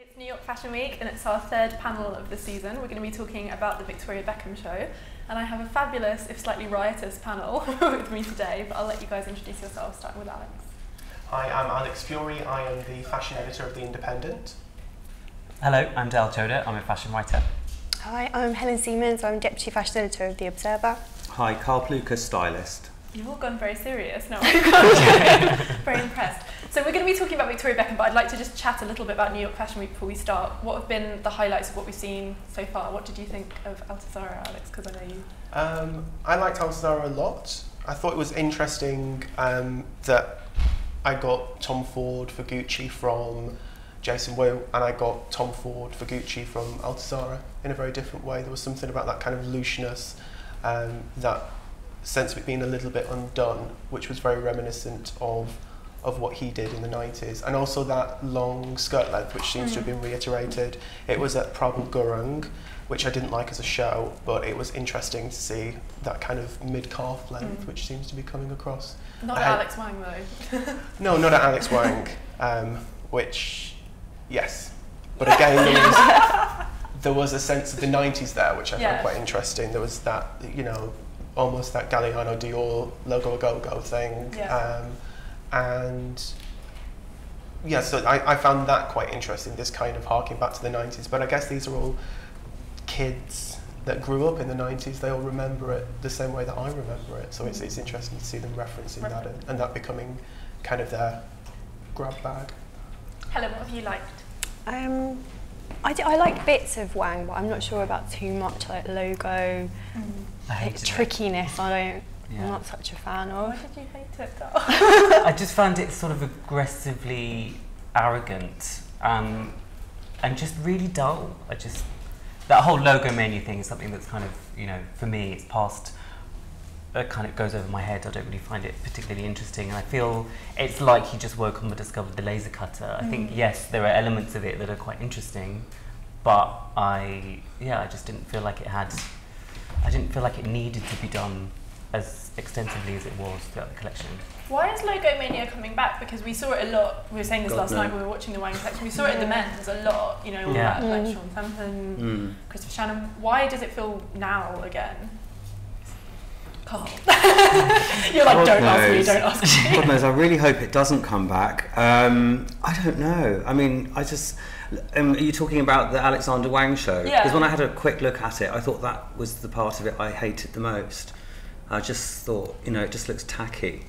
It's New York Fashion Week and it's our third panel of the season. We're going to be talking about the Victoria Beckham show, and I have a fabulous, if slightly riotous, panel with me today, but I'll let you guys introduce yourselves, starting with Alex. Hi, I'm Alex Fury. I am the fashion editor of The Independent. Hello, I'm Chodha. I'm a fashion writer. Hi, I'm Helen Seamons. I'm deputy fashion editor of The Observer. Hi, Karl, Plewka, stylist. You've all gone very serious now. Very impressed. So we're going to be talking about Victoria Beckham, but I'd like to just chat a little bit about New York Fashion Week before we start. What have been the highlights of what we've seen so far? What did you think of Altazara, Alex? Because I know you... I liked Altazara a lot. I thought it was interesting that I got Tom Ford for Gucci from Jason Wu, and I got Tom Ford for Gucci from Altazara in a very different way. There was something about that kind of looseness, that sense of it being a little bit undone, which was very reminiscent of what he did in the 90s, and also that long skirt length, which seems to have been reiterated. It was at Prabal Gurung, which I didn't like as a show, but it was interesting to see that kind of mid-calf length, which seems to be coming across. Not at Alex Wang, though. No, not at Alex Wang, which, yes. But again, there was a sense of the 90s there, which I found quite interesting. There was that, you know, almost that Galliano Dior logo go-go thing. Yeah. And yeah, so I found that quite interesting, this kind of harking back to the 90s. But I guess these are all kids that grew up in the 90s. They all remember it the same way that I remember it. So it's interesting to see them referencing that and that becoming kind of their grab bag. Helen, what have you liked? I like bits of Wang, but I'm not sure about too much, like logo, trickiness. I'm not such a fan of. Why did you hate it, Karl? I just found it sort of aggressively arrogant and just really dull. That whole logo mania thing is something that's kind of, you know, for me, it's past, it kind of goes over my head. I don't really find it particularly interesting, and I feel it's like he just woke up and discovered the laser cutter. I think, yes, there are elements of it that are quite interesting, but I just didn't feel like it needed to be done as extensively as it was throughout the collection. Why is logo mania coming back? Because we saw it a lot. We were saying this last night when we were watching the Wang collection. We saw it in the men's a lot. You know, all that, like Sean Sampson, Christopher Shannon. Why does it feel now again? Karl. You're like, don't ask me, don't ask me. God knows, I really hope it doesn't come back. I don't know. I mean, are you talking about the Alexander Wang show? Yeah. Because when I had a quick look at it, I thought that was the part of it I hated the most. I just thought, you know, it just looks tacky,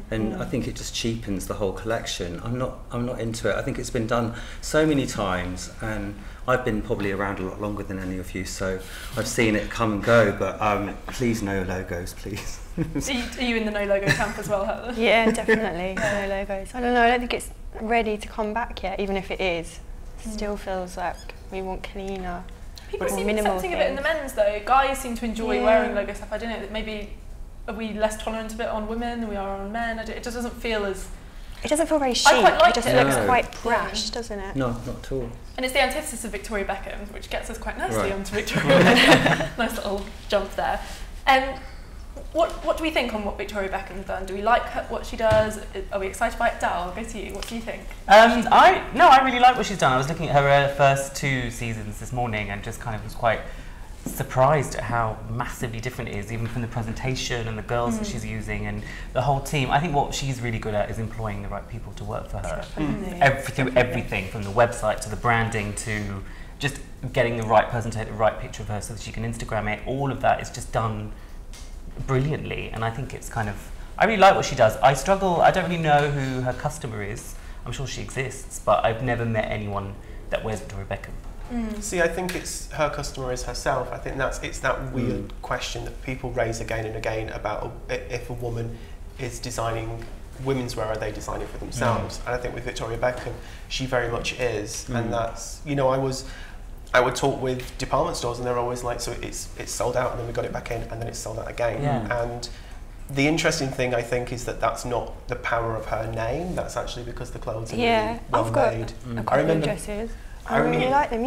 and I think it just cheapens the whole collection. I'm not into it. I think it's been done so many times, and I've been probably around a lot longer than any of you, so I've seen it come and go. But please, no logos, please. Are you in the no logo camp as well, Helen? Yeah, definitely no logos. I don't know. I don't think it's ready to come back yet. Even if it is, still feels like we want cleaner. People seem accepting of it in the men's though. Guys seem to enjoy wearing logo stuff. I don't know. Maybe. Are we less tolerant of it on women than we are on men? It just doesn't feel as... It doesn't feel very chic. I quite like it. It just looks quite brash, doesn't it? No, not at all. And it's the antithesis of Victoria Beckham, which gets us quite nicely onto Victoria Beckham. Nice little jump there. What do we think on what Victoria Beckham's done? Do we like what she does? Are we excited by it? Dal, I'll go to you. What do you think? I really like what she's done. I was looking at her first 2 seasons this morning and just kind of was quite surprised at how massively different it is, even from the presentation and the girls that she's using and the whole team. I think what she's really good at is employing the right people to work for her. Through everything, from the website to the branding to just getting the right person to take the right picture of her so that she can Instagram it. All of that is just done brilliantly, and I think it's kind of, I really like what she does. I don't really know who her customer is. I'm sure she exists, but I've never met anyone that wears Victoria Beckham. See, I think it's her customer is herself. I think it's that weird question that people raise again and again about if a woman is designing women's wear, are they designing for themselves? And I think with Victoria Beckham, she very much is, and that's, you know, I would talk with department stores and they're always like, so it's sold out and then we got it back in and then it's sold out again. And the interesting thing, I think, is that that's not the power of her name. That's actually because the clothes are really well made. I remember dresses. I really like them,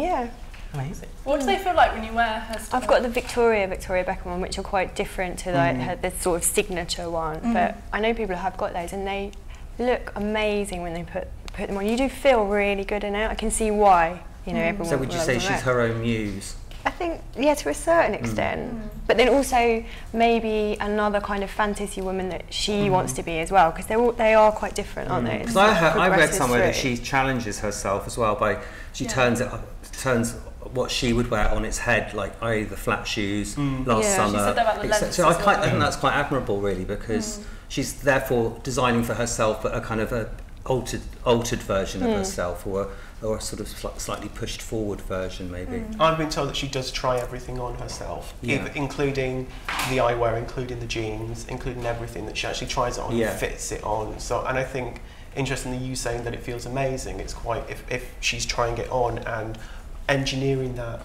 Amazing. What do they feel like when you wear her stuff? I've got the Victoria Beckham one, which are quite different to like her sort of signature one. But I know people have got those, and they look amazing when they put them on. You do feel really good in it. I can see why you know, everyone. So would you say she's her own muse? I think, yeah, to a certain extent. But then also maybe another kind of fantasy woman that she wants to be as well, because they are quite different, aren't they? Because I read somewhere that she challenges herself as well by she turns what she would wear on its head, like i.e. the flat shoes last summer. She said that about the lengths so I well. think that's quite admirable, really, because she's therefore designing for herself, but a kind of a altered version of herself, or a sort of slightly pushed forward version, maybe. I've been told that she does try everything on herself, including the eyewear, including the jeans, including everything, that she actually tries it on and fits it on. So, and I think, interestingly, you saying that it feels amazing, it's quite, if she's trying it on and engineering that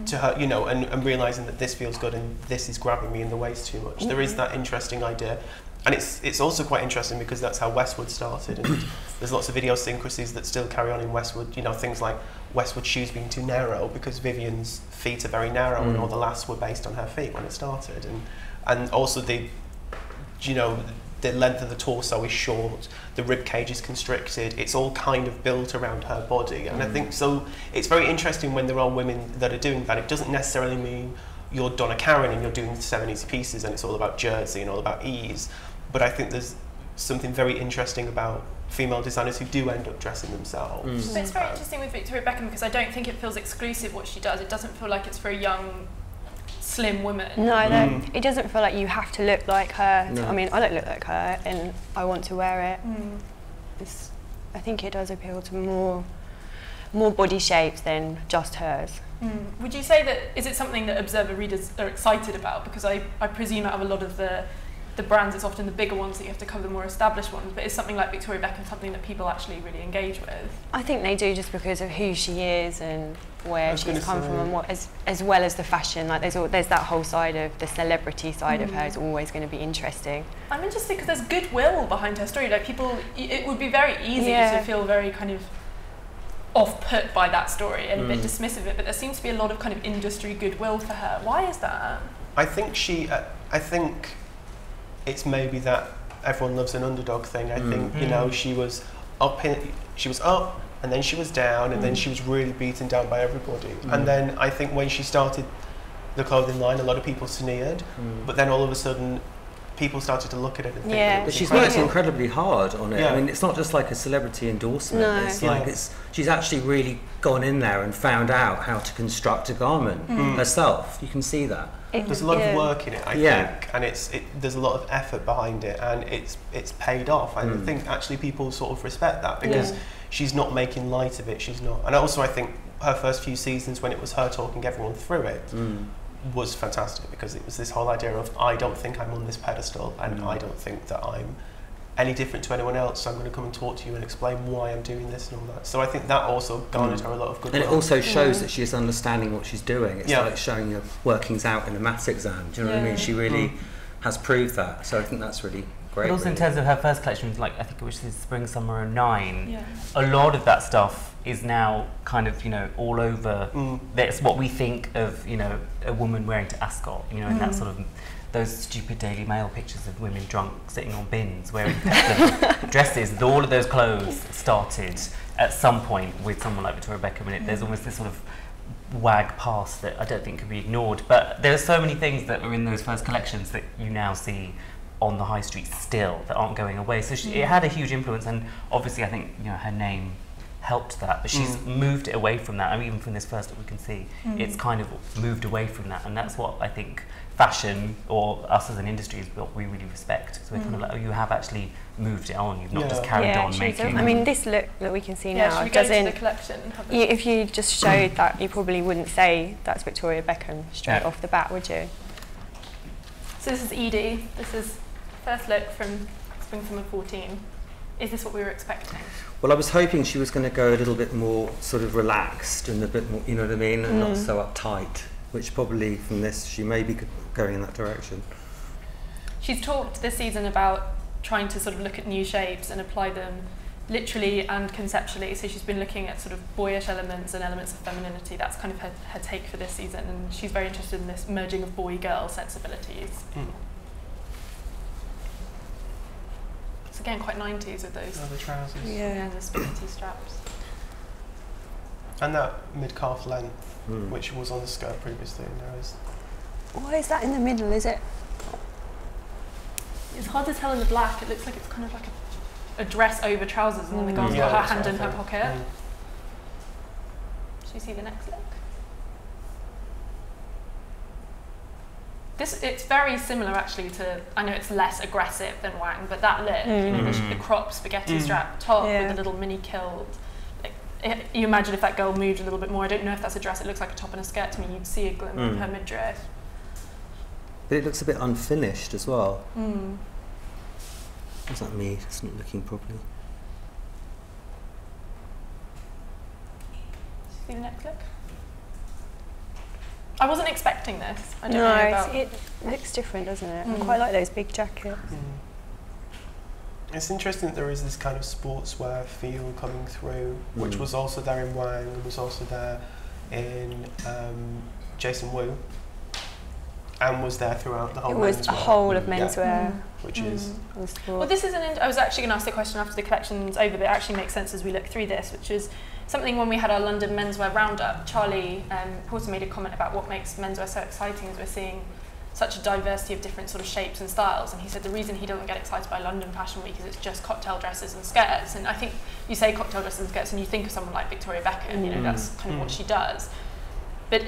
to her, you know, and realising that this feels good and this is grabbing me in the waist too much. There is that interesting idea. And it's also quite interesting because that's how Westwood started, and there's lots of idiosyncrasies that still carry on in Westwood. You know, things like Westwood shoes being too narrow because Vivian's feet are very narrow, and all the lasts were based on her feet when it started, and also the length of the torso is short, the rib cage is constricted. It's all kind of built around her body, and I think so. It's very interesting when there are women that are doing that. It doesn't necessarily mean you're Donna Karan and you're doing 70s pieces and it's all about jersey and all about ease. But I think there's something very interesting about female designers who do end up dressing themselves. But it's very interesting with Victoria Beckham because I don't think it feels exclusive what she does. It doesn't feel like it's for a young, slim woman. No, it doesn't feel like you have to look like her. No. I mean, I don't look like her and I want to wear it. I think it does appeal to more body shapes than just hers. Would you say that, is it something that Observer readers are excited about? Because I presume out of a lot of the brands, it's often the bigger ones that you have to cover, the more established ones, but is something like Victoria Beckham something that people actually really engage with? I think they do, just because of who she is and where she's come from, and what, as well as the fashion. Like there's that whole side of the celebrity side of her is always going to be interesting. I'm interested because there's goodwill behind her story. Like people, it would be very easy to feel very kind of off-put by that story and a bit dismissive of it, but there seems to be a lot of kind of industry goodwill for her. Why is that? I think it's maybe that everyone loves an underdog thing. I think, you know, she was up and then she was down and then she was really beaten down by everybody. And then I think when she started the clothing line, a lot of people sneered, but then all of a sudden people started to look at it and think but she's worked incredibly hard on it. I mean, it's not just like a celebrity endorsement. No. It's like she's actually really gone in there and found out how to construct a garment herself. You can see that. There's a lot of work in it, I think, and there's a lot of effort behind it, and it's paid off. And I think actually people sort of respect that because she's not making light of it. She's not, and also I think her first few seasons when it was her talking everyone through it was fantastic, because it was this whole idea of I don't think I'm on this pedestal, and I don't think that I'm any different to anyone else, so I'm going to come and talk to you and explain why I'm doing this and all that. So I think that also garnered her a lot of goodwill. And it also shows that she is understanding what she's doing. It's like showing her workings out in a maths exam. Do you know what I mean? She really has proved that. So I think that's really great. But also in terms of her first collection, like I think it was spring summer '09, a lot of that stuff is now kind of, you know, all over. That's what we think of, you know, a woman wearing to Ascot, you know, in that sort of those stupid Daily Mail pictures of women drunk sitting on bins wearing dresses. All of those clothes started at some point with someone like Victoria Beckham, and there's almost this sort of wag past that I don't think can be ignored. But there are so many things that are in those first collections that you now see on the high street still that aren't going away. So it had a huge influence, and obviously I think, you know, her name helped that, but she's moved it away from that. I mean, even from this first that we can see, it's kind of moved away from that, and that's what I think fashion, or us as an industry, is what we really respect. So we're kind of like, oh, you have actually moved it on. You've not just carried on making. I mean, this look that we can see now should we go to the collection? If you just showed that, you probably wouldn't say that's Victoria Beckham straight off the bat, would you? So this is Edie. This is first look from spring summer 14. Is this what we were expecting? Well, I was hoping she was going to go a little bit more sort of relaxed and a bit more, you know what I mean, and not so uptight, which probably from this she may be going in that direction. She's talked this season about trying to sort of look at new shapes and apply them literally and conceptually. So she's been looking at sort of boyish elements and elements of femininity. That's kind of her take for this season, and she's very interested in this merging of boy-girl sensibilities. It's again quite 90s with those the trousers. the spaghetti straps. And that mid-calf length, which was on the skirt previously, now is... Why is that in the middle, is it? It's hard to tell in the black. It looks like it's kind of like a dress over trousers, and then the girl's got her hand in her pocket. Do you see the next look? It's very similar actually to, I know it's less aggressive than Wang, but that look, you know, the crop spaghetti strap top with the little mini kilt. Like, you imagine if that girl moved a little bit more, I don't know if that's a dress, it looks like a top and a skirt to me, you'd see a glimmer of her midriff. But it looks a bit unfinished as well. Is that me? It's not looking properly. See the next look? I wasn't expecting this. I don't know about... it looks different, doesn't it? I quite like those big jackets. It's interesting that there is this kind of sportswear feel coming through, which was also there in Wang, and was also there in Jason Wu, and was there throughout the whole menswear. It was a whole of menswear. Which is... Well, this is I was actually going to ask the question after the collection's over, but it actually makes sense as we look through this, which is something when we had our London menswear roundup, Charlie Porter made a comment about what makes menswear so exciting is we're seeing such a diversity of different sort of shapes and styles, and he said the reason he doesn't get excited by London Fashion Week is it's just cocktail dresses and skirts, and I think you say cocktail dresses and skirts and you think of someone like Victoria Beckham, you know, that's kind of what she does. But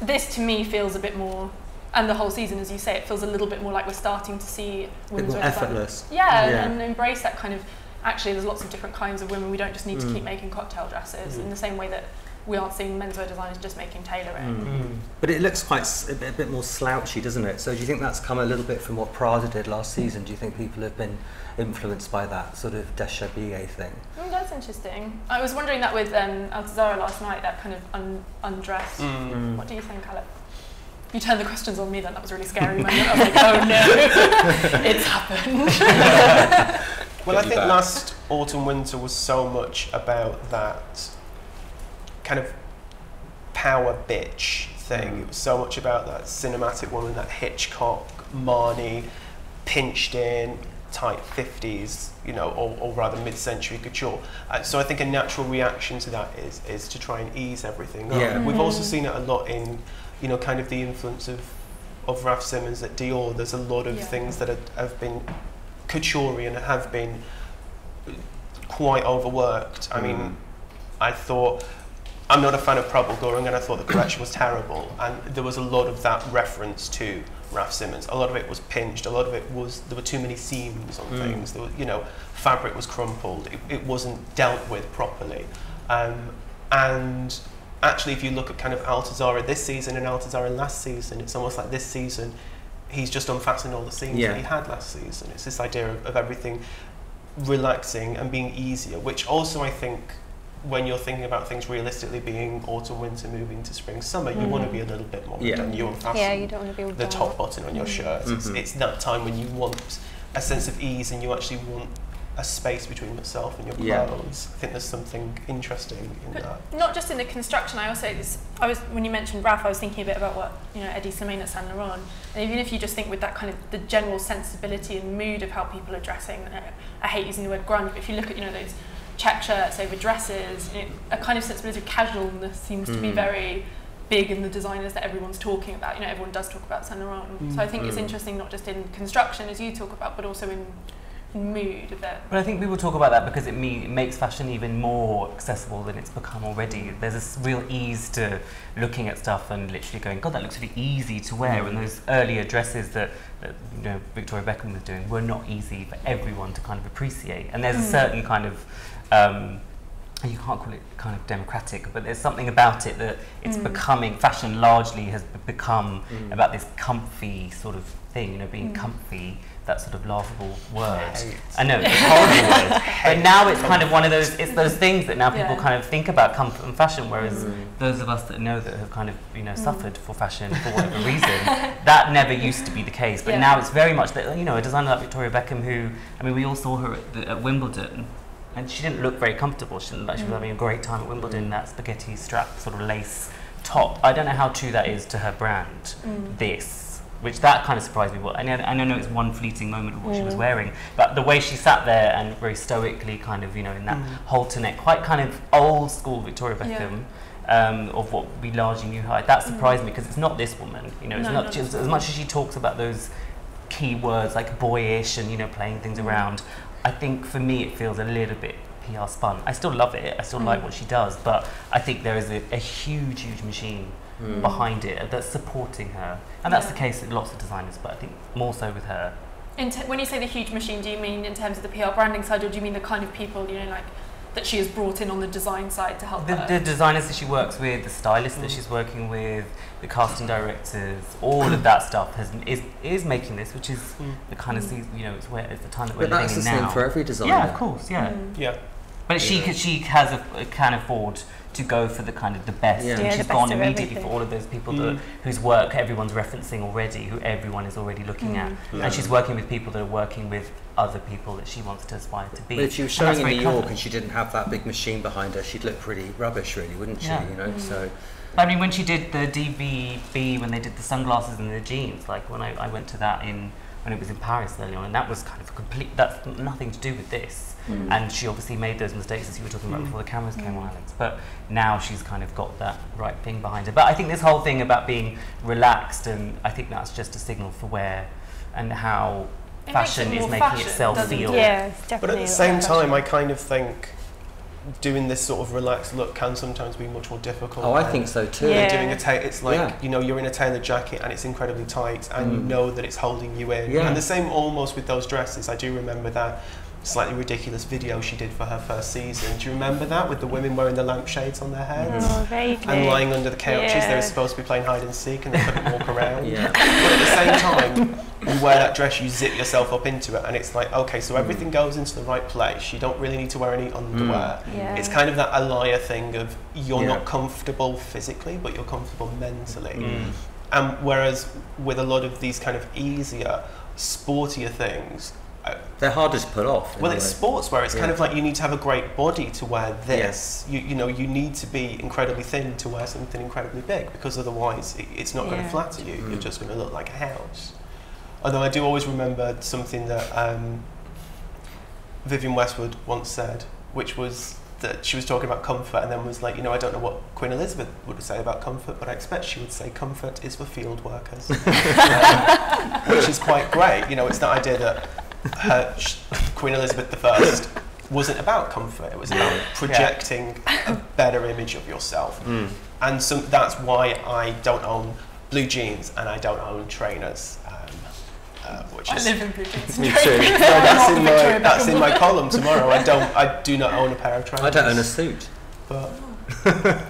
this to me feels a bit more, and the whole season, as you say, it feels a little bit more like we're starting to see women's wear effortless. And embrace that kind of, actually there's lots of different kinds of women, we don't just need to keep making cocktail dresses in the same way that we aren't seeing menswear designers just making tailoring. But it looks quite a bit more slouchy, doesn't it? So do you think that's come a little bit from what Prada did last season? Do you think people have been influenced by that sort of déshabillé thing? That's interesting. I was wondering that with Altazara last night, that kind of undress. What do you think, Alec? You turned the questions on me then, that was a really scary moment. I was like, oh no, it's happened. Well, I think last autumn-winter was so much about that kind of power bitch thing. It was so much about that cinematic woman, that Hitchcock, Marnie, pinched in, tight 50s, you know, or rather mid-century couture. So I think a natural reaction to that is to try and ease everything up. We've also seen it a lot in, you know, kind of the influence of Raf Simons at Dior. There's a lot of things that have been couture and have been quite overworked. I mean, I thought, I'm not a fan of Prabal Gurung, and I thought the collection was terrible, and there was a lot of that reference to Raf Simons. A lot of it was pinched, a lot of it was, there were too many seams on things, there was, you know, fabric was crumpled, it wasn't dealt with properly. And actually, if you look at kind of Altazara this season and Altazara last season, it's almost like this season he's just unfastened all the seams that he had last season. It's this idea of everything relaxing and being easier, which also I think when you're thinking about things realistically being autumn, winter, moving to spring, summer, you want to be a little bit more done. You unfasten you don't want to be all the top button on your shirt. It's that time when you want a sense of ease and you actually want a space between yourself and your clothes. I think there's something interesting in that. Not just in the construction, I was when you mentioned Raf, I was thinking a bit about what, you know, Eddie Slimane at Saint Laurent, and even if you just think with that kind of the general sensibility and mood of how people are dressing, I hate using the word grunge, but if you look at, you know, those check shirts over dresses, you know, a kind of sensibility of casualness seems to be very big in the designers that everyone's talking about. You know, everyone does talk about Saint Laurent. So I think it's interesting not just in construction as you talk about, but also in mood a bit. But I think people talk about that because it makes fashion even more accessible than it's become already. There's this real ease to looking at stuff and literally going, God, that looks really easy to wear. And those earlier dresses that you know, Victoria Beckham was doing were not easy for everyone to kind of appreciate. And there's a certain kind of you can't call it kind of democratic, but there's something about it that it's becoming, fashion largely has become about this comfy sort of thing, you know, being comfy, that sort of laughable word. I know, it's a horrible word. But now it's kind of one of those, it's those things that now people kind of think about comfort and fashion, whereas those of us that know that have kind of, you know, suffered for fashion for whatever reason, that never used to be the case. But now it's very much that, you know, a designer like Victoria Beckham who, I mean, we all saw her at Wimbledon, and she didn't look very comfortable. She didn't look like she was having a great time at Wimbledon in that spaghetti strap sort of lace top. I don't know how true that is to her brand, this. which that kind of surprised me. And I know it's one fleeting moment of what she was wearing, but the way she sat there and very stoically kind of, you know, in that halter neck, quite kind of old school Victoria Beckham, of what we largely knew her, that surprised me, because it's not this woman, you know, it's not just, as much as she talks about those key words like boyish and, you know, playing things around, I think for me it feels a little bit PR spun. I still love it, I still like what she does, but I think there is a huge machine behind it that's supporting her, and that's the case with lots of designers, but I think more so with her. When you say the huge machine, do you mean in terms of the PR branding side, or do you mean the kind of people, you know, like that she has brought in on the design side to help her? The designers that she works with, the stylists that she's working with, the casting directors, all of that stuff is making this, which is the kind of, you know, it's the time that we're living in now. But that's the same for every designer. Yeah, of course, yeah. But she can afford to go for the kind of the best, and she's gone immediately for all of those people whose work everyone's referencing already, who everyone is already looking at, and she's working with people that are working with other people that she wants to aspire to be. But if she was showing in New York and she didn't have that big machine behind her, she'd look pretty rubbish, really, wouldn't she? You know, so. I mean, when she did the DVB, when they did the sunglasses and the jeans, like when I went to that when it was in Paris early on, and that was kind of that's nothing to do with this. And she obviously made those mistakes, as you were talking about before the cameras came on, Alex. But now she's kind of got that right thing behind her. But I think this whole thing about being relaxed, and I think that's just a signal for where and how fashion is making itself feel. Yeah, definitely. But at the same time, I kind of think doing this sort of relaxed look can sometimes be much more difficult. Oh, I think so too. Yeah. Doing it's like, you know, you're in a tailored jacket and it's incredibly tight, and you know that it's holding you in. And the same almost with those dresses. I do remember that slightly ridiculous video she did for her first season. Do you remember that, with the women wearing the lampshades on their heads and lying under the couches? They were supposed to be playing hide and seek and they couldn't walk around. But at the same time, you wear that dress, you zip yourself up into it, and it's like, okay, so everything goes into the right place. You don't really need to wear any underwear. It's kind of that Alaya thing of you're not comfortable physically, but you're comfortable mentally. And whereas with a lot of these kind of easier, sportier things, they're harder to put off. Well, it's sportswear. It's kind of like you need to have a great body to wear this. You know, you need to be incredibly thin to wear something incredibly big, because otherwise it's not going to flatter you. You're just going to look like a house. Although I do always remember something that Vivienne Westwood once said, which was that she was talking about comfort, and then was like, you know, I don't know what Queen Elizabeth would say about comfort, but I expect she would say comfort is for field workers, which is quite great. You know, it's the idea that Queen Elizabeth I wasn't about comfort, it was about projecting a better image of yourself. And so that's why I don't own blue jeans and I don't own trainers. Which is, I live in blue jeans. Me too. No, that's in my column tomorrow. I do not own a pair of trainers. I don't own a suit. But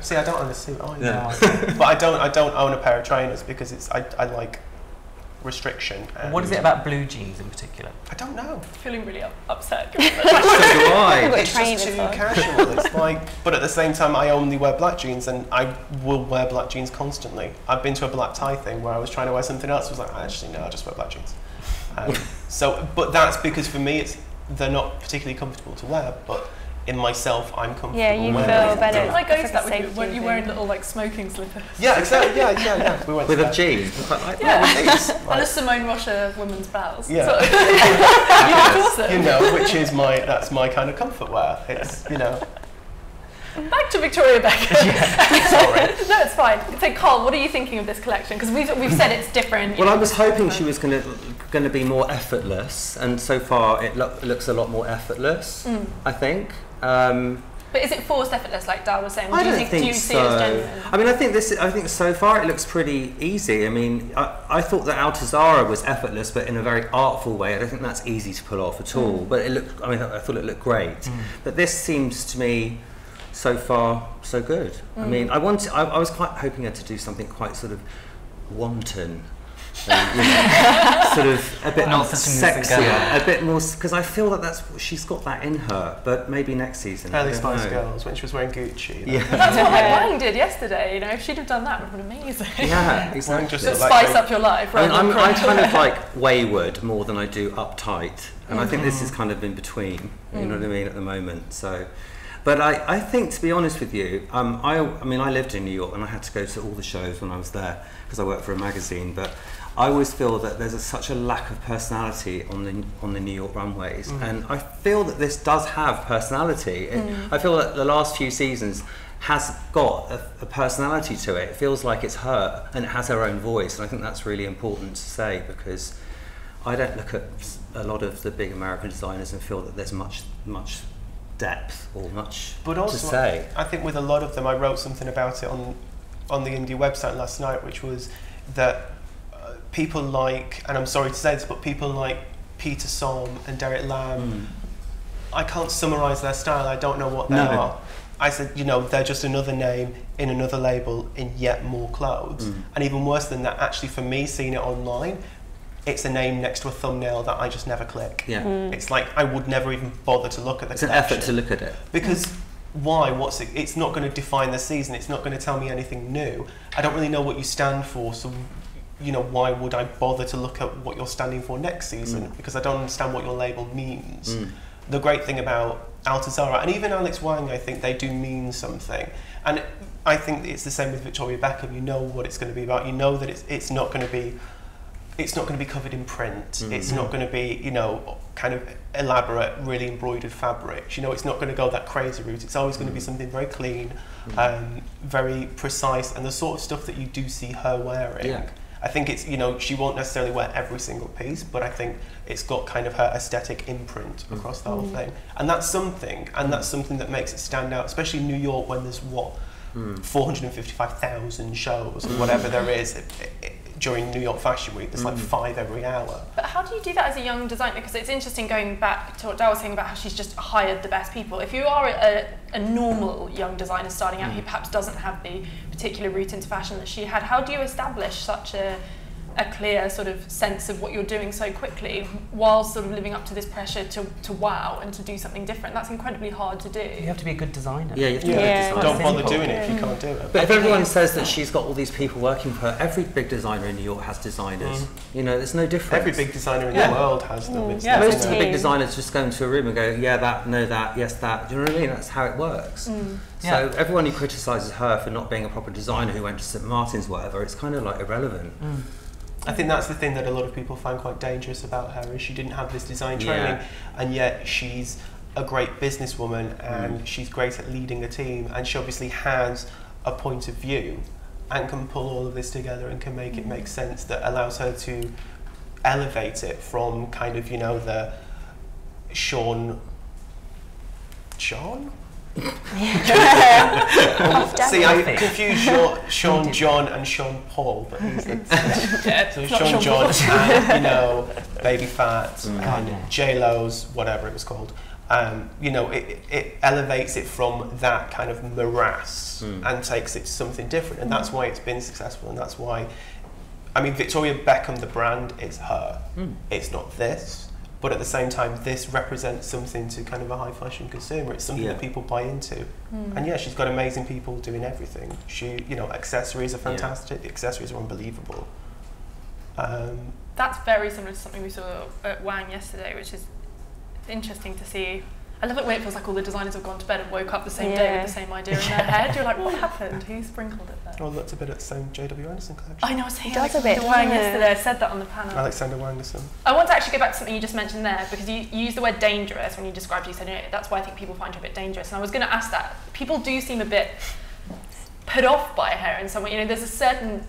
see, I don't own a suit either. But I don't own a pair of trainers because I like restriction. What is it about blue jeans in particular? I don't know. Feeling really upset. So do I. It's just too casual. It's like, but at the same time, I only wear black jeans, and I will wear black jeans constantly. I've been to a black tie thing where I was trying to wear something else. I was like, actually, no, I just wear black jeans. But that's because for me, they're not particularly comfortable to wear, but in myself, I'm comfortable. Yeah, you wearing feel them. better. Didn't I go to that with you? Weren't you wearing little like smoking slippers? Yeah, exactly. Yeah. We went with to a jean. Quite like yeah, with these. And a Simone Rocha women's blouse. Yeah. So, you know, which is that's my kind of comfort wear. It's, you know. Back to Victoria Beckham. Sorry. No, it's fine. So, Karl, what are you thinking of this collection? Because we've said it's different. Well, I was hoping she was going to be more effortless, and so far it looks a lot more effortless. I think. But is it forced effortless, like Dal was saying? I don't think do you see it as genuine? I mean, I think so far it looks pretty easy. I mean, I thought that Altazara was effortless, but in a very artful way. I don't think that's easy to pull off at all. But it looked. I mean, I thought it looked great. But this seems to me, so far, so good. I mean, I was quite hoping her to do something quite sort of wanton. You know, sort of a bit more sexier, a bit more, because I feel that she's got that in her, but maybe next season. Early Spice Girls, when she was wearing Gucci. Yeah. That's what Wang did yesterday, you know, if she'd have done that, it would have been amazing. Yeah, exactly. Just spice up your life. I mean, I'm kind of like wayward more than I do uptight, and I think this is kind of in between, you know what I mean, at the moment, so. But I think, to be honest with you, I mean, I lived in New York and I had to go to all the shows when I was there because I worked for a magazine. But I always feel that there's such a lack of personality on the New York runways, and I feel that this does have personality. I feel that the last few seasons has got a personality to it. It feels like it's her and it has her own voice, and I think that's really important to say, because I don't look at a lot of the big American designers and feel that there's much depth or much to say. I think with a lot of them, I wrote something about it on the indie website last night, which was that people like, and I'm sorry to say this, but people like Peter Som and Derek Lam, I can't summarise their style, I don't know what they are. I said, you know, they're just another name in another label in yet more clothes. And even worse than that, actually for me, seeing it online, it's a name next to a thumbnail that I just never click. It's like I would never even bother to look at the collection. It's an effort to look at it. Because why? What's it? It's not going to define the season. It's not going to tell me anything new. I don't really know what you stand for, so you know, why would I bother to look at what you're standing for next season? Because I don't understand what your label means. The great thing about Altazara and even Alex Wang, I think they do mean something. And I think it's the same with Victoria Beckham. You know what it's going to be about. You know that it's not going to be. It's not going to be covered in print. It's not going to be, you know, kind of elaborate, really embroidered fabrics. You know, it's not going to go that crazy route. It's always going to be something very clean, very precise, and the sort of stuff that you do see her wearing. I think it's, you know, she won't necessarily wear every single piece, but I think it's got kind of her aesthetic imprint across the whole thing. And that's something, that makes it stand out, especially in New York when there's, 455,000 shows, or whatever there is. During New York Fashion Week, there's like 5 every hour. But how do you do that as a young designer? Because it's interesting going back to what Dal was saying about how she's just hired the best people. If you are a normal young designer starting out who perhaps doesn't have the particular route into fashion that she had, how do you establish such a clear sort of sense of what you're doing so quickly while sort of living up to this pressure to wow and to do something different? That's incredibly hard to do. You have to be a good designer. Yeah, you have to be a good designer. Don't bother doing it if you can't do it. But if everyone says that she's got all these people working for her, every big designer in New York has designers. You know, there's no difference. Every big designer in the world has them. It's most of the big designers just go into a room and go, yeah, that, no, that, yes, that. Do you know what I mean? That's how it works. So everyone who criticises her for not being a proper designer who went to St. Martin's, whatever, it's kind of like irrelevant. I think that's the thing that a lot of people find quite dangerous about her, is she didn't have this design training, and yet she's a great businesswoman and she's great at leading a team, and she obviously has a point of view and can pull all of this together and can make it make sense that allows her to elevate it from kind of, you know, the Sean? See, I confuse Sean John and Sean Paul, but he's so Sean John and, you know, Baby Fat and J-Lo's, whatever it was called. You know, it elevates it from that kind of morass and takes it to something different, and that's why it's been successful, and that's why, I mean, Victoria Beckham, the brand, is her. It's not this. But at the same time, this represents something to kind of a high fashion consumer. It's something that people buy into. And yeah, she's got amazing people doing everything. She, you know, accessories are fantastic. The accessories are unbelievable. That's very similar to something we saw at Wang yesterday, which is interesting to see. I love it when it feels like all the designers have gone to bed and woke up the same day with the same idea in their head. You're like, what happened? Who sprinkled it there? Oh, looked a bit at the same J.W. Anderson collection. I know, I was saying Alexander Wang yesterday. I said that on the panel. Alexander Wangerson. I want to actually go back to something you just mentioned there, because you used the word dangerous when you described her. You said, you know, that's why I think people find her a bit dangerous. And I was going to ask that. People do seem a bit put off by her in some way. You know, there's a certain...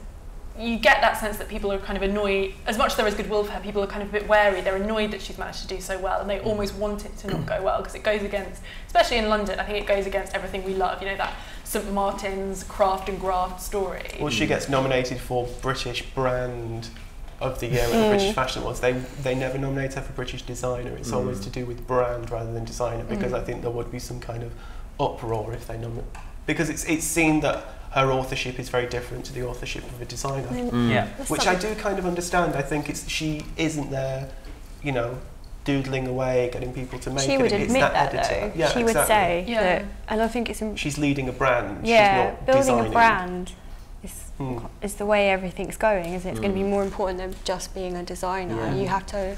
You get that sense that people are kind of annoyed, as much as there is goodwill for her, people are kind of a bit wary. They're annoyed that she's managed to do so well, and they almost want it to not go well, because it goes against, especially in London, I think it goes against everything we love, you know, that St. Martin's craft and graft story. Well, she gets nominated for British Brand of the Year at the British Fashion Awards. They never nominate her for British Designer. It's always to do with brand rather than designer, because I think there would be some kind of uproar if they nominate, because it's seen that her authorship is very different to the authorship of a designer. Which I do kind of understand. I think she isn't there, you know, doodling away, getting people to make it. She would admit that editor. though. She would say that, and I think it's... She's leading a brand, she's not building designing. a brand is the way everything's going, isn't it? It's going to be more important than just being a designer. You have to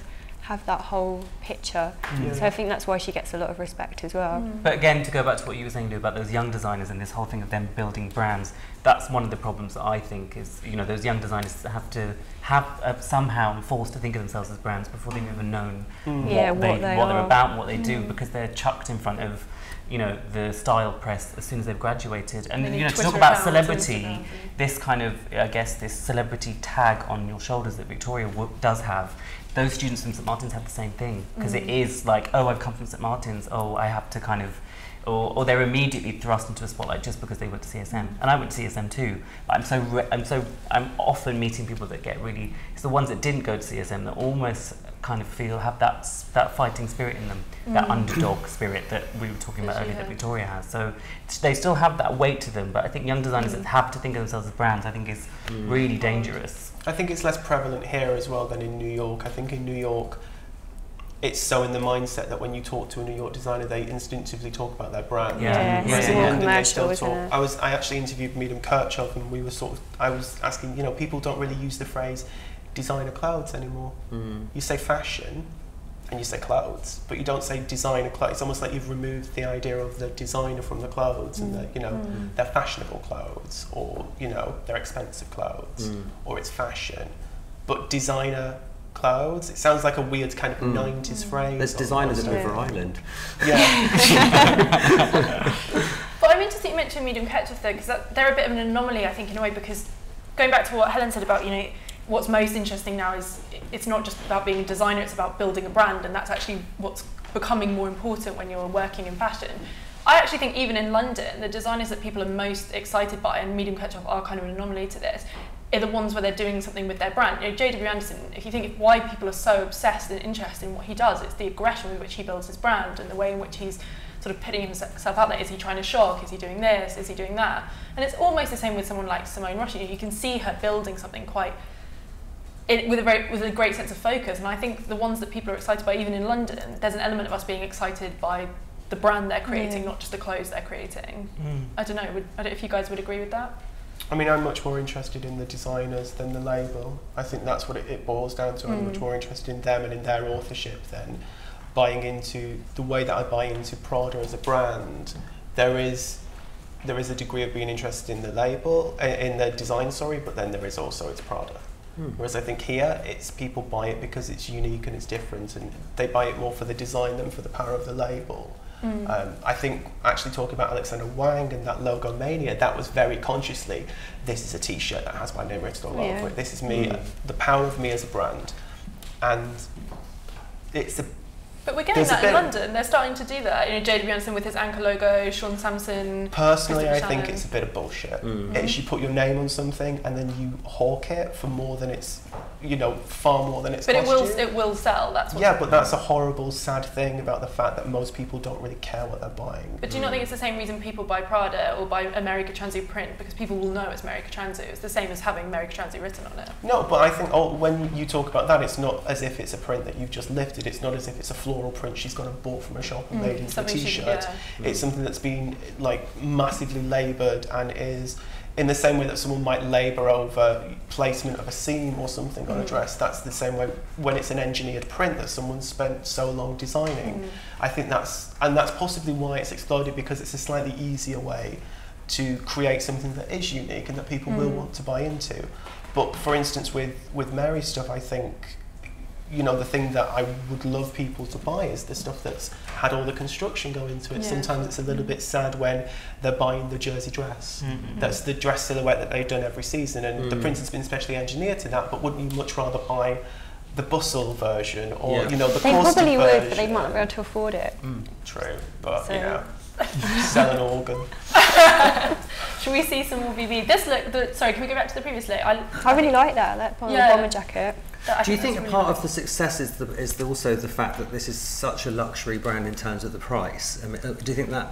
have that whole picture. So I think that's why she gets a lot of respect as well. But again, to go back to what you were saying, Lou, about those young designers and this whole thing of them building brands, that's one of the problems that I think is, you know, those young designers have to have somehow forced to think of themselves as brands before they've even known what they're about, what they do, because they're chucked in front of, you know, the style press as soon as they've graduated. And you know, to talk about celebrity, this kind of, I guess, this celebrity tag on your shoulders that Victoria does have, those students from St Martin's have the same thing, because it is like, oh, I've come from St Martin's, oh, I have to kind of, or they're immediately thrust into a spotlight just because they went to CSM, and I went to CSM too. But I'm often meeting people that get really, it's the ones that didn't go to CSM that almost kind of have that fighting spirit in them, that underdog spirit that we were talking about earlier that Victoria has. So they still have that weight to them, but I think young designers that have to think of themselves as brands, I think is really dangerous. I think it's less prevalent here as well than in New York. I think in New York, it's so in the mindset that when you talk to a New York designer, they instinctively talk about their brand. It's more commercial, isn't it? I actually interviewed Medium Kirchhoff, and I was asking, you know, people don't really use the phrase designer clothes anymore. You say fashion and you say clothes, but you don't say designer clothes. It's almost like you've removed the idea of the designer from the clothes, and that, you know, they're fashionable clothes, or, you know, they're expensive clothes, or it's fashion. But designer clothes, it sounds like a weird kind of 90s phrase. There's designers over Ireland. But I'm interested you mentioned Medium Kirchhoff though, because they're a bit of an anomaly, I think, in a way, because going back to what Helen said about, you know, what's most interesting now is it's not just about being a designer, it's about building a brand, and that's actually what's becoming more important when you're working in fashion. I actually think even in London, the designers that people are most excited by, and Medium Kirchhoff are kind of an anomaly to this, are the ones where they're doing something with their brand. You know, J.W. Anderson, if you think of why people are so obsessed and interested in what he does, it's the aggression with which he builds his brand and the way in which he's sort of putting himself out there. Is he trying to shock? Is he doing this? Is he doing that? And it's almost the same with someone like Simone Roche. You can see her building something quite with a great sense of focus, and I think the ones that people are excited by, even in London, there's an element of us being excited by the brand they're creating, not just the clothes they're creating. I don't know. I don't know if you guys would agree with that. I mean, I'm much more interested in the designers than the label. I think that's what it boils down to. I'm much more interested in them and in their authorship than buying into the way that I buy into Prada as a brand. There is a degree of being interested in the label, in the design, but then there is also it's Prada. Whereas I think here, it's people buy it because it's unique and it's different, and they buy it more for the design than for the power of the label. I think actually talking about Alexander Wang and that logo mania, that was very consciously, this is a t-shirt that has my name written all over it. This is me, the power of me as a brand. And it's a But we're getting that in London. They're starting to do that. You know, J.W. Anderson with his anchor logo, Sean Sampson. Personally, I think it's a bit of bullshit. It's you put your name on something and then you hawk it for more than it's, you know, far more than it's cost you. But it will sell. That's what. Yeah, but that's a horrible, sad thing about the fact that most people don't really care what they're buying. But do you not think it's the same reason people buy Prada or buy a Mary Katranzu print? Because people will know it's Mary Katranzu. It's the same as having Mary Katranzu written on it. No, but I think when you talk about that, it's not as if it's a print that you've just lifted. It's not as if it's a floral print she's gone and bought from a shop and made into a t-shirt. It's something that's been like massively laboured and is in the same way that someone might labour over placement of a seam or something on a dress. That's the same way when it's an engineered print that someone spent so long designing. I think that's possibly why it's exploded, because it's a slightly easier way to create something that is unique and that people will want to buy into. But for instance, with Mary's stuff, I think, you know, the thing that I would love people to buy is the stuff that's had all the construction go into it. Sometimes it's a little bit sad when they're buying the jersey dress. That's the dress silhouette that they've done every season, and the print has been specially engineered to that. But wouldn't you much rather buy the bustle version or you know the they Corset probably version? would, but they might not be able to afford it. True, but you know, sell an organ. Should we see some more VV? Sorry, can we go back to the previous look? I really like that bomber jacket. Do you think a part of the success is also the fact that this is such a luxury brand in terms of the price? I mean, do you think that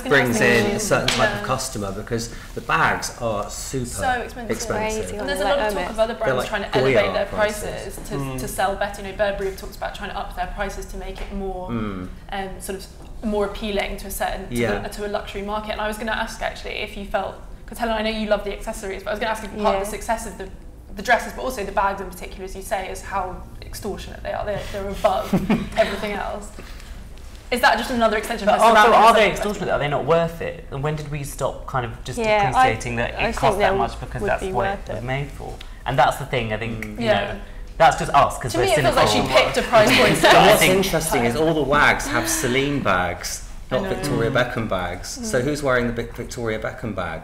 brings in a certain type of customer, because the bags are super expensive. And there's a lot of talk of other brands trying to elevate their prices to sell better. You know, Burberry have talked about trying to up their prices to make it more sort of more appealing to a certain to a luxury market. And I was going to ask actually if you felt, because Helen, I know you love the accessories, but I was going to ask if part of the success of the the dresses, but also the bags in particular, as you say, is how extortionate they are. They're above everything else. Is that just another extension? But also, are they extortionate? Are they not worth it? And when did we stop kind of just appreciating that it costs that much because that's what it was made for? And that's the thing, I think, you know, that's just us because we're cynical. To me, it feels like she picked a price point. What's interesting is all the wags have Celine bags, not Victoria Beckham bags. So who's wearing the Victoria Beckham bag?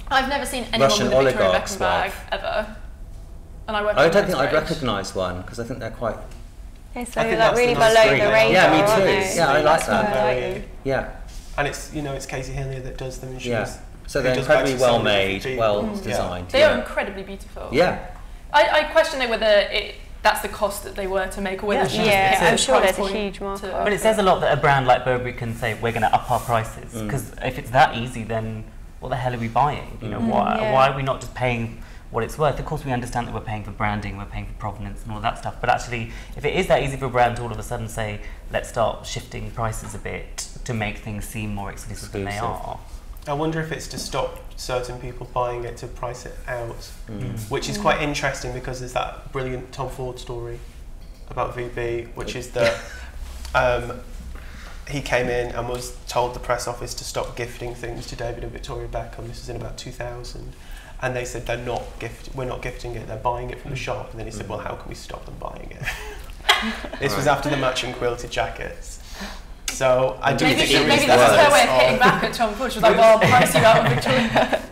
I've never seen anyone Russian with a Victoria oligarch's Beckham bag wife. ever. And I don't think I'd recognise one because I think they're quite. So like really below the radar. Yeah, me too. Yeah, I like that. Yeah, and it's it's Casey Hillier that does them, and she's so they're incredibly well made, well designed. They are incredibly beautiful. Yeah, I question whether that's the cost that they were to make, or whether she just I'm sure there's a huge markup. But it says a lot that a brand like Burberry can say we're going to up our prices because if it's that easy, then what the hell are we buying? You know, why are we not just paying what it's worth? Of course, we understand that we're paying for branding, we're paying for provenance and all that stuff, but actually, if it is that easy for a brand to all of a sudden say, let's start shifting prices a bit to make things seem more exclusive than they are. I wonder if it's to stop certain people buying it to price it out, which is quite interesting because there's that brilliant Tom Ford story about VB, which is that he came in and was told the press office to stop gifting things to David and Victoria Beckham. This was in about 2000. And they said we're not gifting it, they're buying it from the shop. And then he said, well, how can we stop them buying it? This was after the matching quilted jackets. So I do think maybe this is her way of hitting back at Tom Ford. She was like, well, I'll price you out of Victoria.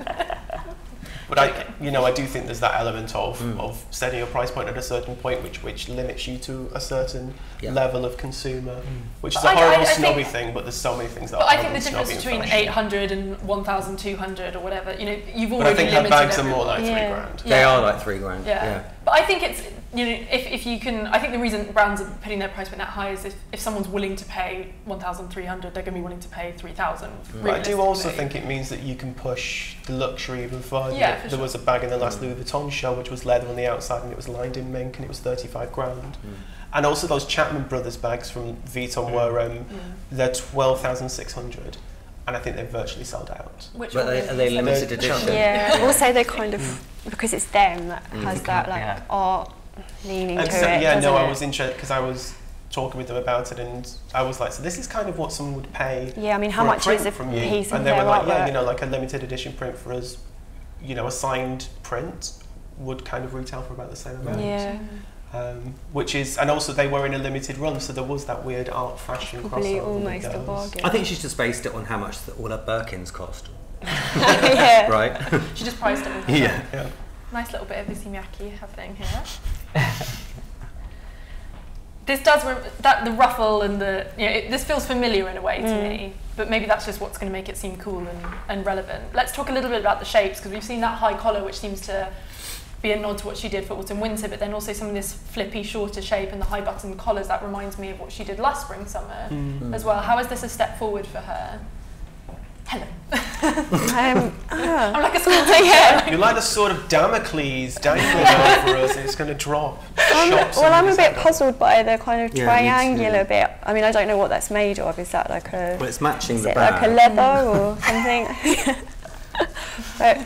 But I do think there's that element of setting a price point at a certain point which limits you to a certain level of consumer, which is a horrible snobby thing, but there's so many things that are I think the difference between 800 and 1,200 or whatever, you've already limited. But I think her bags are more like £3,000. They are like £3,000. Yeah. But I think it's, if you can, I think the reason brands are putting their price point that high is if someone's willing to pay 1,300, they're going to be willing to pay 3,000. But I do also think it means that you can push the luxury even further. Yeah, there was a bag in the last Louis Vuitton show which was leather on the outside and it was lined in mink and it was $35,000. And also those Chapman Brothers bags from Vuitton were they're 12,600. And I think they've virtually sold out. But are they limited edition? Yeah. Also, they kind of, because it's them that has that art leaning to it. Yeah, no, I was interested because I was talking with them about it, and I was like, so this is kind of what someone would pay. Yeah, I mean, how much is a piece of And they were like, yeah, like a limited edition print for us, a signed print would kind of retail for about the same amount. Yeah. Which is, and also they were in a limited run, so there was that weird art fashion crossover. Probably almost a bargain. I think she's just based it on how much all her Birkins cost. Yeah. Right? She just priced it. Yeah. Nice little bit of Issey-Miyake happening here. This does, the ruffle and this feels familiar in a way to me, but maybe that's just what's going to make it seem cool and relevant. Let's talk a little bit about the shapes, because we've seen that high collar, which seems to be a nod to what she did for autumn winter, but then also some of this flippy shorter shape and the high button collars, that reminds me of what she did last spring summer as well. How is this a step forward for her? Helen. I'm like a school teacher. You're like a sort of Damocles dangling over us and it's going to drop. I'm a bit puzzled by the kind of triangular bit. I mean, I don't know what that's made of. Is that like a... Well, it's matching the bag. Like a leather or something? But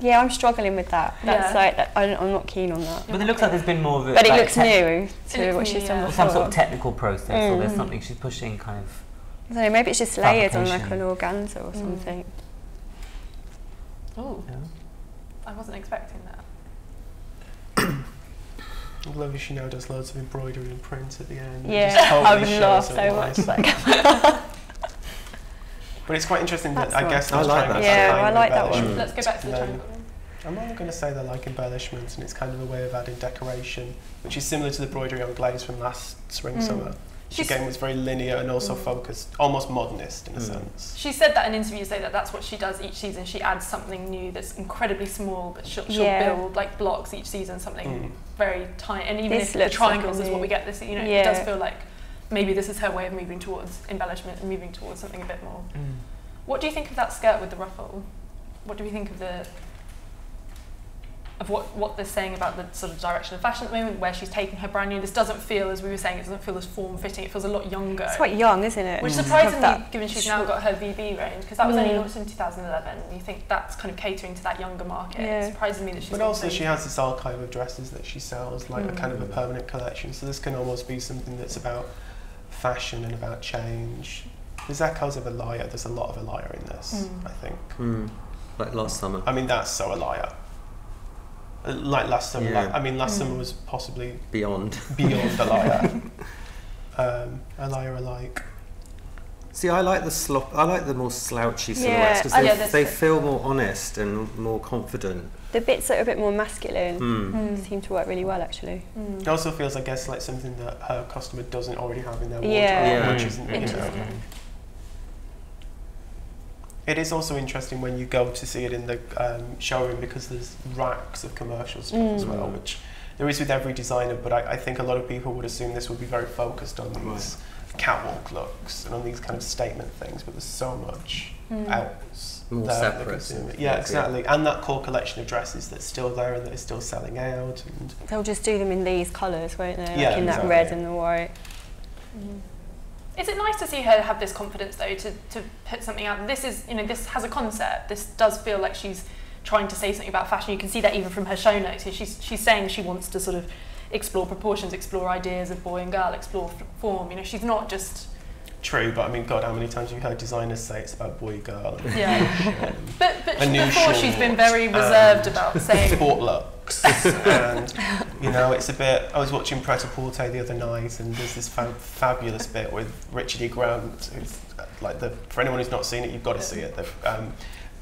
yeah, I'm struggling with that. That's I'm not keen on that. But it looks like there's been more of it. But it looks new to what she's done before. Some sort of technical process, or there's something she's pushing kind of... I don't know, maybe it's just layered on like an organza or something. Oh, I wasn't expecting that. I love how she now does loads of embroidery and print at the end. Yeah, I would love so much. But it's quite interesting that I guess I like that. Yeah, I like that one. Let's go back to the triangle. I'm only going to say they're like embellishments, and it's kind of a way of adding decoration, which is similar to the embroidery on glaze from last spring-summer. She again was very linear and also focused, almost modernist in a sense. She said that in interviews, though, that's what she does each season. She adds something new that's incredibly small, but she'll build like blocks each season, something very tiny. And even if the triangles is what we get this, it does feel like maybe this is her way of moving towards embellishment and moving towards something a bit more. What do you think of that skirt with the ruffle? What do we think of the... of what they're saying about the sort of direction of fashion at the moment, where she's taking her brand new. This doesn't feel, as we were saying, it doesn't feel as form-fitting. It feels a lot younger. It's quite young, isn't it? Which surprises me, given she's now got her VB range, because that was only launched in 2011. You think that's kind of catering to that younger market. It surprises me that she's. But also, she has this archive of dresses that she sells, like a kind of a permanent collection. So this can almost be something that's about fashion and about change. There's echoes of a liar. There's a lot of a liar in this, I think. Like last summer. I mean, that's so a liar. Like last summer. Yeah. Like, I mean, last summer was possibly beyond a liar. A liar alike. See, I like the slop. I like the more slouchy silhouettes because they feel more honest and more confident. The bits that are a bit more masculine seem to work really well, actually. It also feels, I guess, like something that her customer doesn't already have in their wardrobe, which isn't, you know. It is also interesting when you go to see it in the showroom, because there's racks of commercial stuff as well, which there is with every designer, but I think a lot of people would assume this would be very focused on these catwalk looks and on these kind of statement things, but there's so much else. More separate. Yeah, exactly. And that core collection of dresses that's still there and that is still selling out. And they'll just do them in these colours, won't they? Yeah, like in that red and the white. Is it nice to see her have this confidence, though, to put something out? This is, you know, this has a concept. This does feel like she's trying to say something about fashion. You can see that even from her show notes. She's saying she wants to sort of explore proportions, explore ideas of boy and girl, explore form. You know, she's not just... True, but I mean, God, how many times have you heard designers say it's about boy, girl? Yeah. But before she's been very reserved about saying... Sport looks. And, you know, it's a bit... I was watching Pret-a-Porter the other night, and there's this fabulous bit with Richard E. Grant, who's like for anyone who's not seen it, you've got to see it, the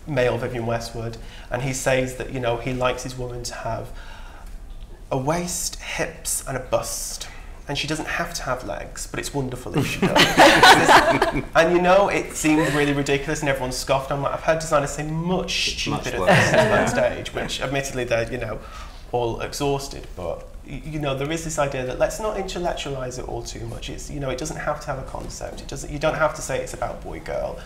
male Vivienne Westwood, and he says that, you know, he likes his woman to have a waist, hips and a bust. And she doesn't have to have legs, but it's wonderful if she does. And you know, it seemed really ridiculous and everyone scoffed. I'm like, I've heard designers say much stupider things on stage, which admittedly they're, you know, all exhausted, but you know, there is this idea that let's not intellectualize it all too much. It's, you know, it doesn't have to have a concept. It doesn't. You don't have to say it's about boy girl,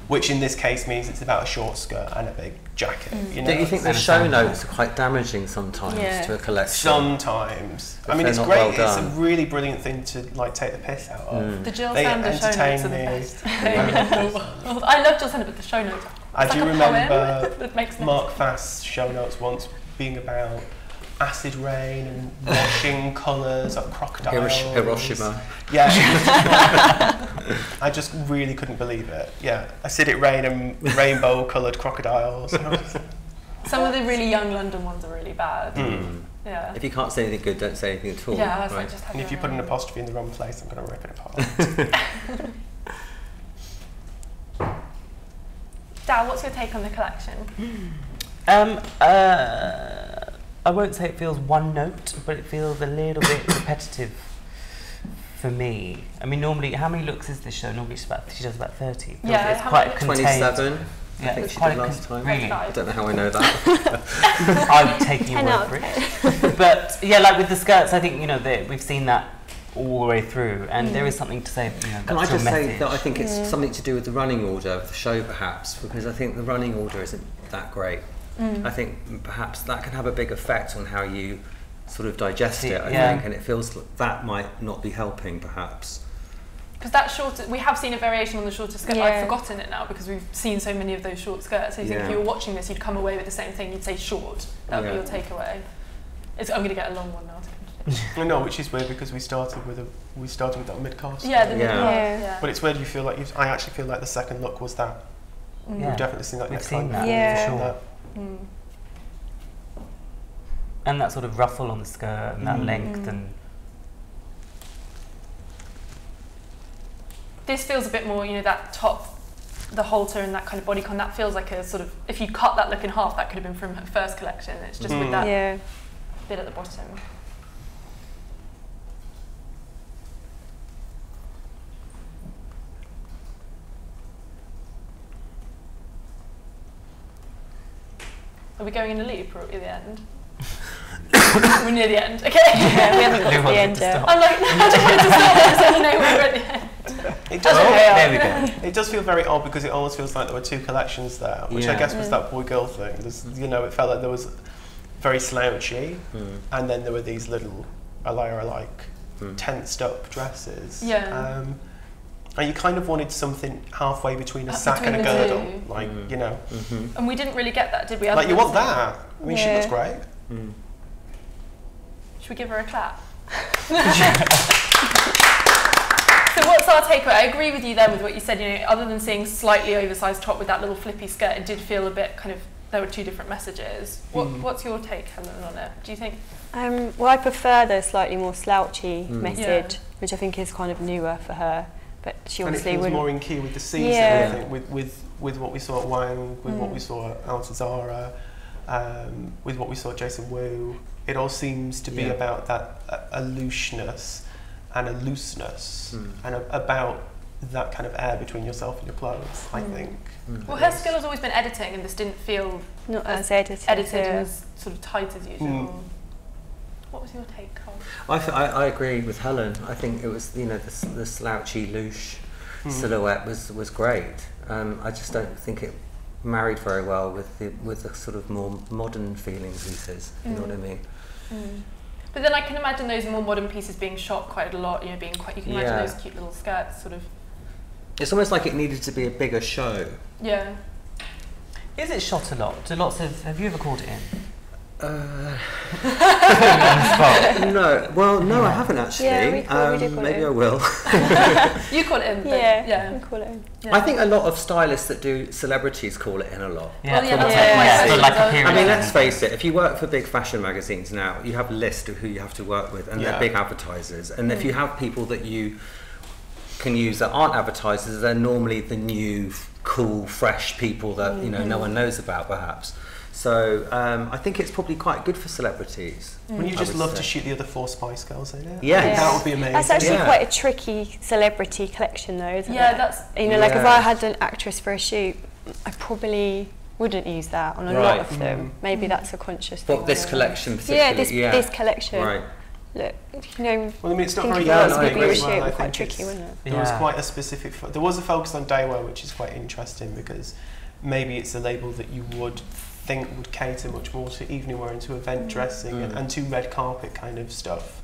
which in this case means it's about a short skirt and a big jacket. You know? Don't you think the show notes are quite damaging sometimes to a collection? Sometimes. I mean, it's great. It's a really brilliant thing to like take the piss out of. The Jill Sander show notes are the best thing in the world. I love Jill Sander, but the show notes. I do remember Mark Fass's show notes once being about acid rain and washing colours of crocodiles. Hiroshima. Yeah. I just really couldn't believe it. Yeah. Acidic rain and rainbow coloured crocodiles. Some of the really young London ones are really bad. Yeah. If you can't say anything good, don't say anything at all. Yeah, that's right? like just and if you put an apostrophe in the wrong place, I'm going to rip it apart. Dal, what's your take on the collection? I won't say it feels one note, but it feels a little bit repetitive for me. I mean, normally, how many looks is this show? Normally she does about 30. Yeah, it's quite contained. 27. Yeah, I think she did last time. Really? I don't know how I know that. I'm taking your word for it. But yeah, like with the skirts, I think, you know, we've seen that all the way through, and there is something to say, you know, Can I just say that I think it's something to do with the running order of the show, perhaps, because I think the running order isn't that great. I think perhaps that can have a big effect on how you sort of digest it, I think, and it feels like that might not be helping, perhaps. Because that shorter, we have seen a variation on the shorter skirt. I've forgotten it now because we've seen so many of those short skirts. So you think if you were watching this, you'd come away with the same thing. You'd say short. That would be your takeaway. I'm going to get a long one now to finish. I know, which is weird because we started with that mid-cast. Yeah, the mid-cast. But it's weird. You feel like I actually feel like the second look was that. We've definitely seen that. We've next seen time. that for sure. That. And that sort of ruffle on the skirt and that length and. This feels a bit more, you know, that top, the halter and that kind of bodycon, that feels like a sort of, if you cut that look in half, that could have been from her first collection. It's just with that bit at the bottom. Are we going in a loop or at the end? We're near the end, okay. Yeah, we haven't got to the end yet. I'm like, no, I just wanted to stop so you know we're at the end. It does, there we go. It does feel very odd because it almost feels like there were two collections there, which I guess was that boy-girl thing. There's, you know, it felt like there was very slouchy, and then there were these little like tensed up dresses. Yeah. And you kind of wanted something halfway between a sack and a girdle, like, you know. And we didn't really get that, did we? Like, you want that. I mean, she looks great. Should we give her a clap? So what's our takeaway? I agree with you there with what you said, you know, other than seeing slightly oversized top with that little flippy skirt, it did feel a bit kind of, there were two different messages. What's your take, Helen, on it? Do you think? Well, I prefer the slightly more slouchy message, which I think is kind of newer for her. But she obviously was more in key with the season, I think, with what we saw at Wang, with what we saw at Altazara, with what we saw at Jason Wu. It all seems to be about that a looseness and a looseness, and about that kind of air between yourself and your clothes, I think. Well, her skill has always been editing, and this didn't feel not as edited and as sort of tight as usual. What was your take, Karl? I agree with Helen. I think it was, you know, the slouchy, loose silhouette was great. I just don't think it married very well with the sort of more modern feeling pieces. You know what I mean? But then I can imagine those more modern pieces being shot quite a lot. You know, being quite. You can imagine those cute little skirts, sort of. It's almost like it needed to be a bigger show. Yeah. Is it shot a lot? Have you ever called it in? No, well, no, I haven't actually. Yeah, we call maybe it in. I will. You call it in. Yeah, we call it in. Yeah. I think a lot of stylists that do celebrities call it in a lot. Yeah, I mean, let's face it, if you work for big fashion magazines now, you have a list of who you have to work with, and they're big advertisers. And if you have people that you can use that aren't advertisers, they're normally the new, cool, fresh people that you know no one knows about, perhaps. So I think it's probably quite good for celebrities. Wouldn't you just love to shoot the other 4 Spice Girls in it? Yes. That would be amazing. That's actually quite a tricky celebrity collection though, isn't it? That's... You know, like if I had an actress for a shoot, I probably wouldn't use that on a lot of them. Maybe that's a conscious thing. What, this collection particularly? Yeah, this collection. Right. Look, you know, well, I mean, it's not very quite tricky, wasn't it? There was quite a specific... There was a focus on daywear, which is quite interesting because maybe it's a label that you would think would cater much more to evening wear and to event dressing and to red carpet kind of stuff,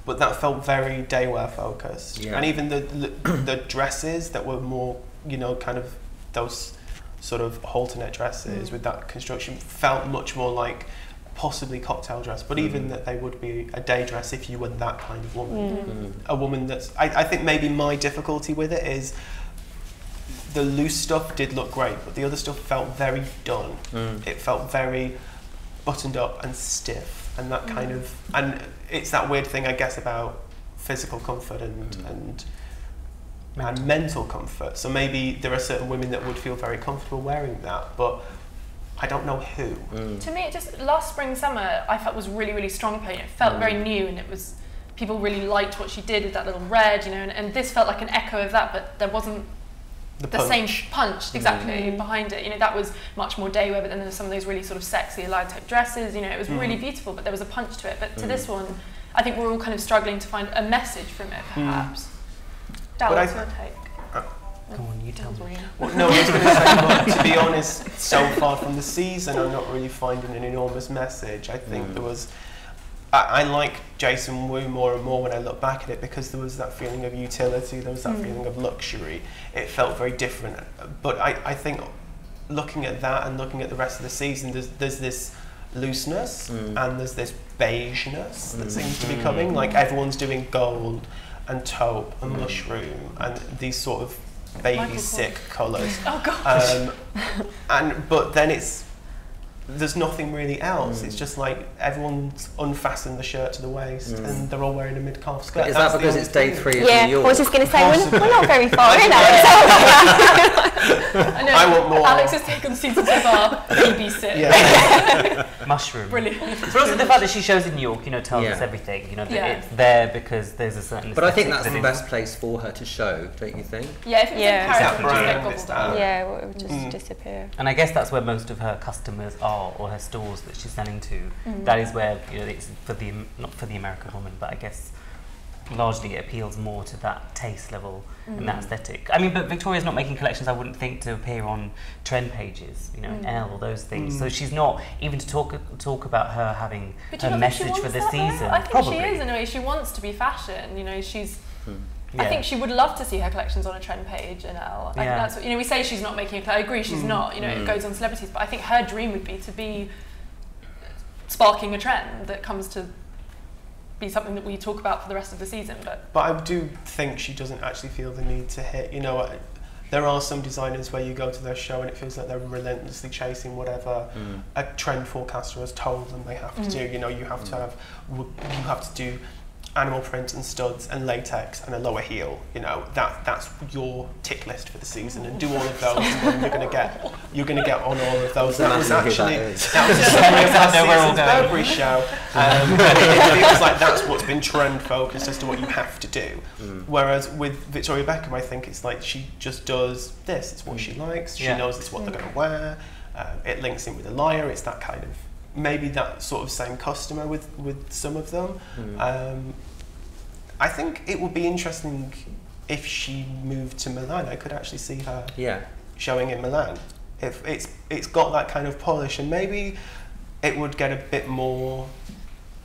but that felt very daywear focused. And even the dresses that were more, you know, kind of those sort of halter-neck dresses with that construction felt much more like possibly cocktail dress, but even that they would be a day dress if you were that kind of woman. A woman that's... I think maybe my difficulty with it is the loose stuff did look great, but the other stuff felt very done. It felt very buttoned up and stiff, and that kind of... And it's that weird thing, I guess, about physical comfort and mental comfort. So maybe there are certain women that would feel very comfortable wearing that, but I don't know who. To me, it just... Last spring, summer, I felt was really, really strong paint. It felt very new, and it was... People really liked what she did with that little red, you know, and this felt like an echo of that, but there wasn't the same punch behind it. You know, that was much more daywear, but then there were some of those really sort of sexy Allied type dresses. You know, it was really beautiful, but there was a punch to it. But to this one, I think we're all kind of struggling to find a message from it, perhaps. Dal, what's your take? Go on, you tell me. Well, no, I was going to say, but to be honest, so far from the season, I'm not really finding an enormous message. I think there was... I like Jason Wu more and more when I look back at it because there was that feeling of utility, there was that feeling of luxury. It felt very different. But I think looking at that and looking at the rest of the season, there's this looseness and there's this beigeness that seems to be coming. Like everyone's doing gold and taupe and mushroom and these sort of baby sick colours. Oh gosh. But then there's nothing really else. It's just like everyone's unfastened the shirt to the waist and they're all wearing a mid-calf skirt. Is that because it's day 3 of New York? I was just going to say, we're not very far in, Alex. I know. I want more. Alex has taken season so far. Baby sit. Mushroom. Brilliant. But also the fact that she shows in New York, you know, tells us everything. You know, that it's there because there's a certain... But I think that's the best place for her to show, don't you think? Yeah, if it's in Paris, it would just get gobbled down. Yeah, well, it would just disappear. And I guess that's where most of her customers are, or her stores that she's selling to. That is where, you know, it's for the not for the American woman, but I guess largely it appeals more to that taste level and that aesthetic. I mean, but Victoria's not making collections, I wouldn't think, to appear on trend pages, you know, in Elle or those things. So she's not, even to talk about her having her message for the season. I think probably. she is, in a way. She wants to be fashion, you know, she's... I think she would love to see her collections on a trend page in Elle. I think that's what, you know, we say she's not making I agree, she's not, you know, it goes on celebrities, but I think her dream would be to be sparking a trend that comes to be something that we talk about for the rest of the season. But I do think she doesn't actually feel the need to hit, you know, there are some designers where you go to their show and it feels like they're relentlessly chasing whatever a trend forecaster has told them they have to do. You know, you have to do animal print and studs and latex and a lower heel. You know, that's your tick list for the season, and do all of those, and then you're gonna get on all of those. That was actually a summary of last season's Burberry show, and it feels like that's what's been trend focused as to what you have to do. Whereas with Victoria Beckham, I think it's like she just does this. It's what she likes. She knows it's what they're gonna wear. It links in with a liar. It's that kind of, maybe that sort of same customer with some of them. I think it would be interesting if she moved to Milan. I could actually see her showing in Milan. If it's got that kind of polish, and maybe it would get a bit more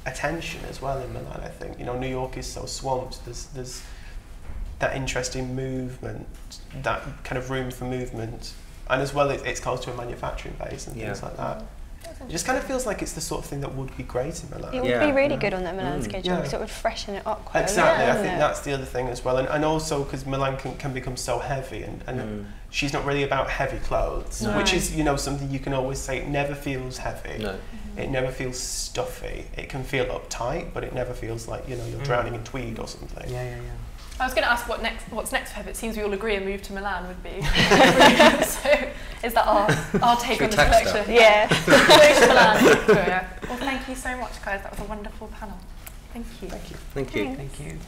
attention as well in Milan. I think, you know, New York is so swamped. There's that interesting movement, that kind of room for movement, and as well it's close to a manufacturing base and things like that. It just kind of feels like it's the sort of thing that would be great in Milan. It would be really good on that Milan schedule because it would freshen it up quite exactly. a lot. I think that's the other thing as well, and also because Milan can become so heavy, and she's not really about heavy clothes, which is, you know, something you can always say. It never feels heavy. No. It never feels stuffy. It can feel uptight, but it never feels like, you know, you're drowning in tweed or something. I was going to ask what's next for her, but it seems we all agree a move to Milan would be. So is that our take on this collection? Yeah. Move to Milan. Well, thank you so much, guys. That was a wonderful panel. Thank you. Thank you. Thank you. Thank you.